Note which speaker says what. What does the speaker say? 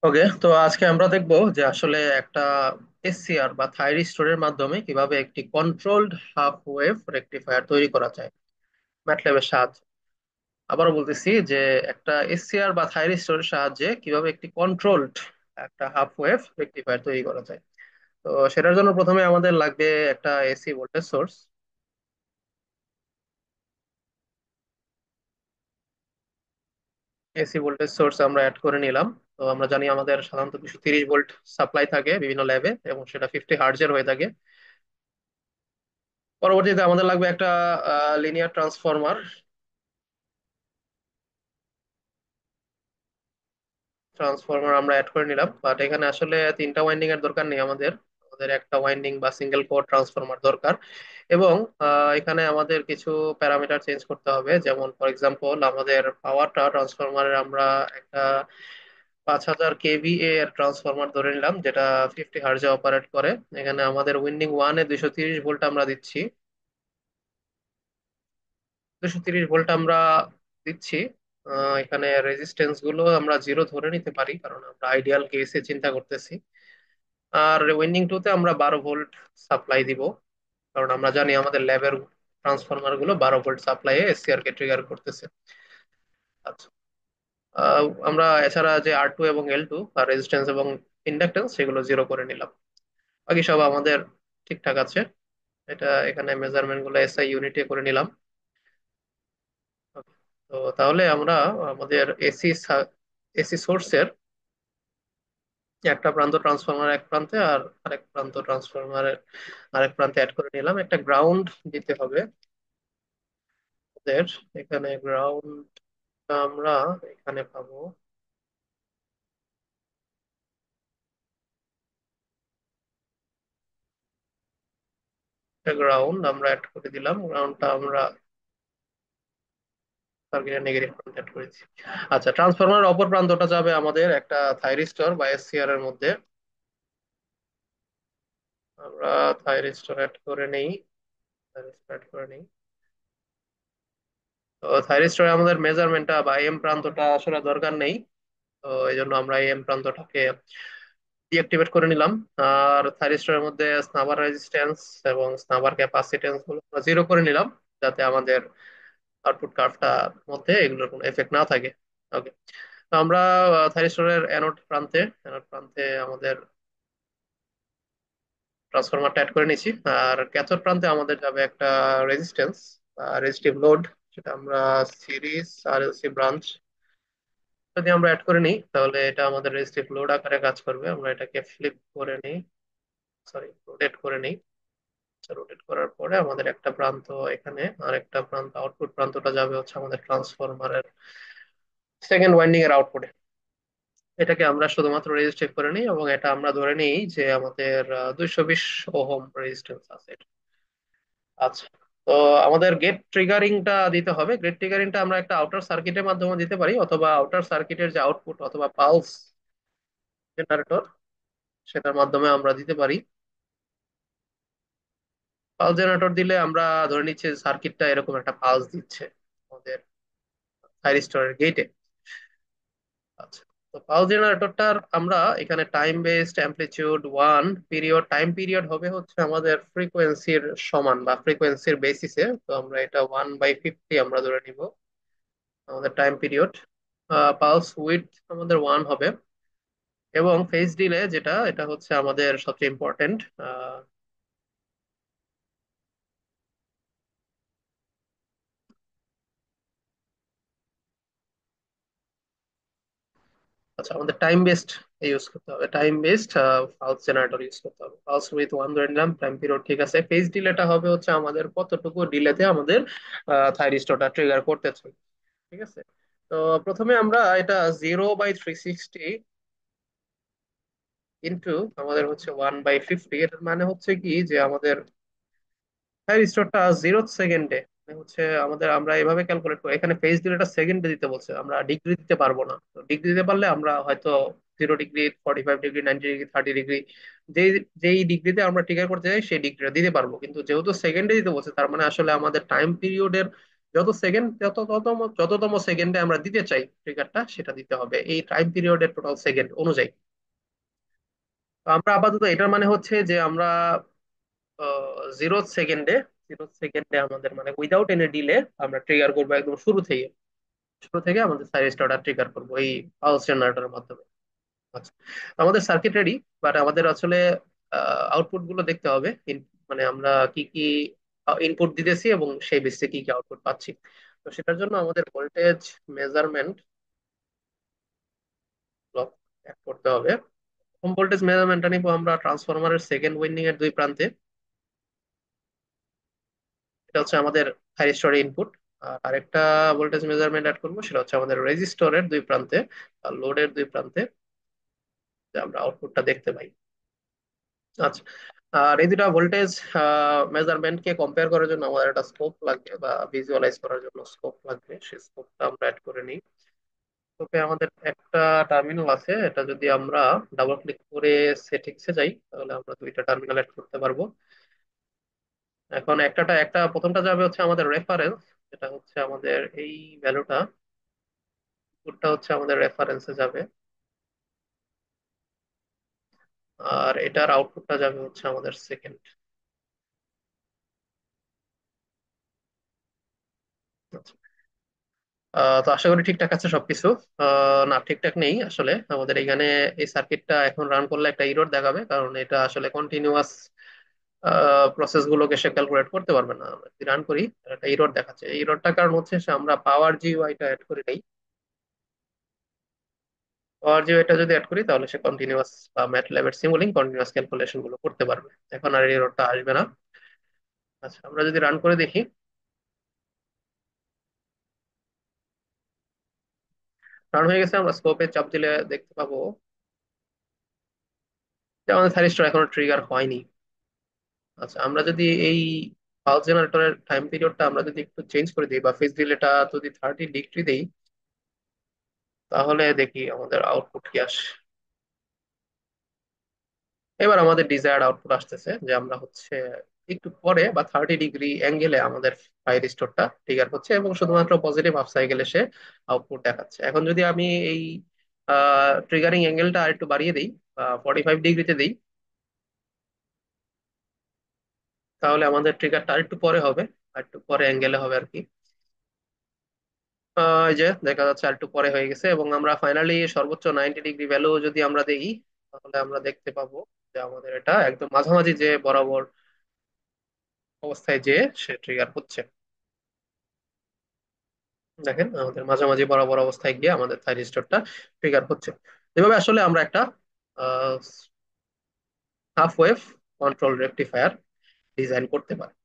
Speaker 1: ওকে, তো আজকে আমরা দেখবো যে আসলে একটা এসসিআর বা থাইরি স্টোরের মাধ্যমে কিভাবে একটি কন্ট্রোলড হাফ ওয়েভ রেকটিফায়ার তৈরি করা যায় ম্যাটল্যাবের সাহায্যে। আবারও বলতেছি যে একটা এসসিআর বা থাইরি স্টোরের সাহায্যে কিভাবে একটি কন্ট্রোলড একটা হাফ ওয়েভ রেকটিফায়ার তৈরি করা যায়। তো সেটার জন্য প্রথমে আমাদের লাগবে একটা AC voltage source. AC voltage source আমরা অ্যাড করে নিলাম। তো আমরা জানি আমাদের সাধারণত 230 ভোল্ট সাপ্লাই থাকে বিভিন্ন ল্যাবে, এবং সেটা 50 হার্জের হয়ে থাকে। পরবর্তীতে আমাদের লাগবে একটা লিনিয়ার ট্রান্সফরমার। ট্রান্সফরমার আমরা অ্যাড করে নিলাম, বাট এখানে আসলে তিনটা ওয়াইন্ডিং এর দরকার নেই আমাদের। আমাদের একটা ওয়াইন্ডিং বা সিঙ্গেল কোর ট্রান্সফরমার দরকার। এবং এখানে আমাদের কিছু প্যারামিটার চেঞ্জ করতে হবে, যেমন ফর এক্সাম্পল আমাদের পাওয়ারটা ট্রান্সফরমারের আমরা একটা 5000 কেভিএ এর ট্রান্সফরমার ধরে নিলাম, যেটা 50 হার্জে অপারেট করে। এখানে আমাদের উইন্ডিং ওয়ানে 230 ভোল্ট আমরা দিচ্ছি। 230 ভোল্ট আমরা দিচ্ছি। এখানে রেজিস্ট্যান্স গুলো আমরা জিরো ধরে নিতে পারি, কারণ আমরা আইডিয়াল কেসে চিন্তা করতেছি। আর উইন্ডিং টু তে আমরা 12 ভোল্ট সাপ্লাই দিব, কারণ আমরা জানি আমাদের ল্যাবের ট্রান্সফরমার গুলো 12 ভোল্ট সাপ্লাইয়ে এসসিআর কে ট্রিগার করতেছে। আচ্ছা, আমরা এছাড়া যে আর টু এবং এল টু আর রেজিস্ট্যান্স এবং ইন্ডাকটেন্স সেগুলো জিরো করে নিলাম। বাকি সব আমাদের ঠিকঠাক আছে। এটা এখানে মেজারমেন্ট গুলো এসআই ইউনিটে করে নিলাম। Okay, তো তাহলে আমরা আমাদের এসি সোর্সের একটা প্রান্ত ট্রান্সফরমার এক প্রান্তে আর আরেক প্রান্ত ট্রান্সফরমারের আরেক প্রান্তে অ্যাড করে নিলাম। একটা গ্রাউন্ড দিতে হবে ওদের। এখানে গ্রাউন্ড আমরা এখানে পাবো। একটা গ্রাউন্ড আমরা অ্যাড করে দিলাম, গ্রাউন্ডটা আমরা সার্কিটের নেগেটিভ প্রান্তে অ্যাড করেছি। আচ্ছা, ট্রান্সফরমারের অপর প্রান্তটা যাবে আমাদের একটা থাইরিস্টর বা এসসিআর এর মধ্যে। আমরা থাইরিস্টর অ্যাড করে নেই। থাইরিস্টর অ্যাড করে নেই। তো থাইরিস্টরে আমাদের মেজারমেন্টটা বা এম প্রান্তটা আসলে দরকার নেই। তো এই জন্য আমরা এই এম প্রান্তটাকে ডিঅ্যাক্টিভেট করে নিলাম। আর থাইরিস্টরের মধ্যে স্নাবার রেজিস্ট্যান্স এবং স্নাবার ক্যাপাসিটেন্স গুলো আমরা জিরো করে নিলাম, যাতে আমাদের আউটপুট কার্ভটার মধ্যে এগুলোর কোনো এফেক্ট না থাকে। ওকে, তো আমরা থাইরিস্টরের অ্যানোড প্রান্তে আমাদের ট্রান্সফরমারটা অ্যাড করে নিয়েছি। আর ক্যাথোড প্রান্তে আমাদের যাবে একটা রেজিস্ট্যান্স বা রেজিস্টিভ লোড, যেটা আমরা সিরিজ আর এলসি ব্রাঞ্চ যদি আমরা অ্যাড করে নিই, তাহলে এটা আমাদের রেজিস্টিভ লোড আকারে কাজ করবে। আমরা এটাকে ফ্লিপ করে নিই, সরি রোটেট করে নিই। রোটেট করার পরে আমাদের একটা প্রান্ত এখানে আর একটা প্রান্ত, আউটপুট প্রান্তটা যাবে হচ্ছে আমাদের ট্রান্সফরমারের সেকেন্ড ওয়াইন্ডিং এর আউটপুটে। এটাকে আমরা শুধুমাত্র রেজিস্ট্রেট করে নিই, এবং এটা আমরা ধরে নিই যে আমাদের 220 ওহম রেজিস্ট্যান্স আছে এটা। আচ্ছা, তো আমাদের গেট ট্রিগারিংটা দিতে হবে। গেট ট্রিগারিংটা আমরা একটা আউটার সার্কিটের মাধ্যমে দিতে পারি, অথবা আউটার সার্কিটের যে আউটপুট অথবা পালস জেনারেটর সেটার মাধ্যমে আমরা দিতে পারি। পালস জেনারেটর দিলে আমরা ধরে নিচ্ছি সার্কিটটা এরকম একটা পালস দিচ্ছে আমাদের থাইরিস্টরের গেটে। আচ্ছা, তো পালস জেনারেটরটার আমরা এখানে time based amplitude one, period time period হবে হচ্ছে আমাদের ফ্রিকোয়েন্সির সমান বা ফ্রিকোয়েন্সির বেসিসে। তো আমরা এটা 1/50 আমরা ধরে নিব আমাদের টাইম পিরিয়ড। পালস উইডথ আমাদের ওয়ান হবে। এবং ফেজ ডিলে যেটা, এটা হচ্ছে আমাদের সবচেয়ে ইম্পর্টেন্ট। আচ্ছা, আমাদের টাইম বেসড ইউজ করতে হবে, time based pulse generator use করতে হবে। পালস উইথ ওয়ান ধরে নিলাম, টাইম পিরিয়ড ঠিক আছে। ফেজ ডিলেটা হবে হচ্ছে আমাদের কতটুকু ডিলেতে আমাদের থাইরিস্টরটা ট্রিগার করতেছে। ঠিক আছে, তো প্রথমে আমরা এটা 0/360 ইন্টু আমাদের হচ্ছে 1/50। এটার মানে হচ্ছে কি যে আমাদের স্টোরটা 0 সেকেন্ডে, হচ্ছে আমাদের আমরা এভাবে ক্যালকুলেট করি। এখানে ফেজ ডিলেটা সেকেন্ডে দিতে বলছে, আমরা ডিগ্রি দিতে পারবো না। তো ডিগ্রি দিতে পারলে আমরা হয়তো 0 ডিগ্রি, 45 ডিগ্রি, 90 ডিগ্রি, 30 ডিগ্রি, যেই যেই ডিগ্রিতে আমরা টিকার করতে চাই সেই ডিগ্রিটা দিতে পারবো। কিন্তু যেহেতু সেকেন্ডে দিতে বলছে, তার মানে আসলে আমাদের টাইম পিরিয়ডের যত সেকেন্ড যততম সেকেন্ডে আমরা দিতে চাই ট্রিগারটা, সেটা দিতে হবে এই টাইম পিরিয়ডের টোটাল সেকেন্ড অনুযায়ী। তো আমরা আপাতত এটার মানে হচ্ছে যে আমরা 0 সেকেন্ডে, 0 সেকেন্ডে আমাদের মানে উইদাউট এনি ডিলে আমরা ট্রিগার করবো একদম শুরু থেকে। শুরু থেকে আমাদের সাইরেস্টারটা ট্রিগার করবো এই পালস জেনারেটরের মাধ্যমে। আচ্ছা, আমাদের সার্কিট রেডি, বাট আমাদের আসলে আউটপুট গুলো দেখতে হবে। মানে আমরা কি কি ইনপুট দিতেছি এবং সেই বেসিসে কি কি আউটপুট পাচ্ছি। তো সেটার জন্য আমাদের ভোল্টেজ মেজারমেন্ট ব্লক অ্যাড করতে হবে। হোম ভোল্টেজ মেজারমেন্টটা নিবো আমরা ট্রান্সফরমারের সেকেন্ড উইন্ডিং এর দুই প্রান্তে। এটা হচ্ছে আমাদের থাইরিস্টরের ইনপুট। আর আরেকটা ভোল্টেজ মেজারমেন্ট অ্যাড করবো, সেটা হচ্ছে আমাদের রেজিস্টরের দুই প্রান্তে আর লোডের দুই প্রান্তে, যে আমরা আউটপুটটা দেখতে পাই। আচ্ছা, আর এই দুটা ভোল্টেজ মেজারমেন্ট কে কম্পেয়ার করার জন্য আমাদের একটা স্কোপ লাগবে, বা ভিজুয়ালাইজ করার জন্য স্কোপ লাগবে। সেই স্কোপটা আমরা অ্যাড করে নিই। স্কোপে আমাদের একটা টার্মিনাল আছে, এটা যদি আমরা ডাবল ক্লিক করে সেটিংসে যাই, তাহলে আমরা দুইটা টার্মিনাল অ্যাড করতে পারবো। এখন একটা প্রথমটা যাবে হচ্ছে আমাদের রেফারেন্স, যেটা হচ্ছে আমাদের এই ভ্যালুটা। ইনপুটটা হচ্ছে আমাদের রেফারেন্সে যাবে, আর এটার আউটপুটটা যাবে হচ্ছে আমাদের সেকেন্ড। তো আশা করি ঠিকঠাক আছে সবকিছু। না, ঠিকঠাক নেই আসলে আমাদের এখানে। এই সার্কিটটা এখন রান করলে একটা ইরর দেখাবে, কারণ এটা আসলে কন্টিনিউয়াস প্রসেস গুলোকে সে ক্যালকুলেট করতে পারবে না। আমরা যদি রান করি, একটা ইরর দেখাচ্ছে। এই ইররটার কারণ হচ্ছে সে আমরা পাওয়ার জিইউআইটা অ্যাড করি নাই। পাওয়ার জিইউআইটা যদি অ্যাড করি, তাহলে সে কন্টিনিউয়াস বা ম্যাটল্যাবের সিমুলিং কন্টিনিউয়াস ক্যালকুলেশন গুলো করতে পারবে। এখন আর ইররটা আসবে না। আচ্ছা, আমরা যদি রান করে দেখি, রান হয়ে গেছে। আমরা স্কোপে চাপ দিলে দেখতে পাবো যে আমাদের থাইরিস্টর এখনো ট্রিগার হয়নি। আচ্ছা, আমরা যদি এই পালস জেনারেটরের টাইম পিরিয়ডটা আমরা যদি একটু চেঞ্জ করে দিই, বা ফেজ ডিলেটা যদি 30 ডিগ্রি দিই, তাহলে দেখি আমাদের আউটপুট কি আসে। এবার আমাদের ডিজায়ার্ড আউটপুট আসতেছে, যে আমরা হচ্ছে একটু পরে বা 30 ডিগ্রি অ্যাঙ্গেলে আমাদের ফায়ার স্টোরটা ট্রিগার হচ্ছে, এবং শুধুমাত্র পজিটিভ হাফ সাইকেলে সে আউটপুট দেখাচ্ছে। এখন যদি আমি এই ট্রিগারিং অ্যাঙ্গেলটা আর একটু বাড়িয়ে দিই, 45 ডিগ্রিতে দিই, তাহলে আমাদের ট্রিগারটা আর একটু পরে হবে, আর একটু পরে অ্যাঙ্গেলে হবে আর কি। এই যে দেখা যাচ্ছে আর একটু পরে হয়ে গেছে, এবং আমরা ফাইনালি সর্বোচ্চ 90 ডিগ্রি ভ্যালু যদি আমরা দেখি, তাহলে আমরা দেখতে পাবো যে আমাদের এটা একদম মাঝামাঝি যে বরাবর অবস্থায় যে সে ট্রিগার হচ্ছে। দেখেন আমাদের মাঝামাঝি বরাবর অবস্থায় গিয়ে আমাদের থাইরিস্টরটা ট্রিগার হচ্ছে। এভাবে আসলে আমরা একটা half wave control rectifier design করতে পারি।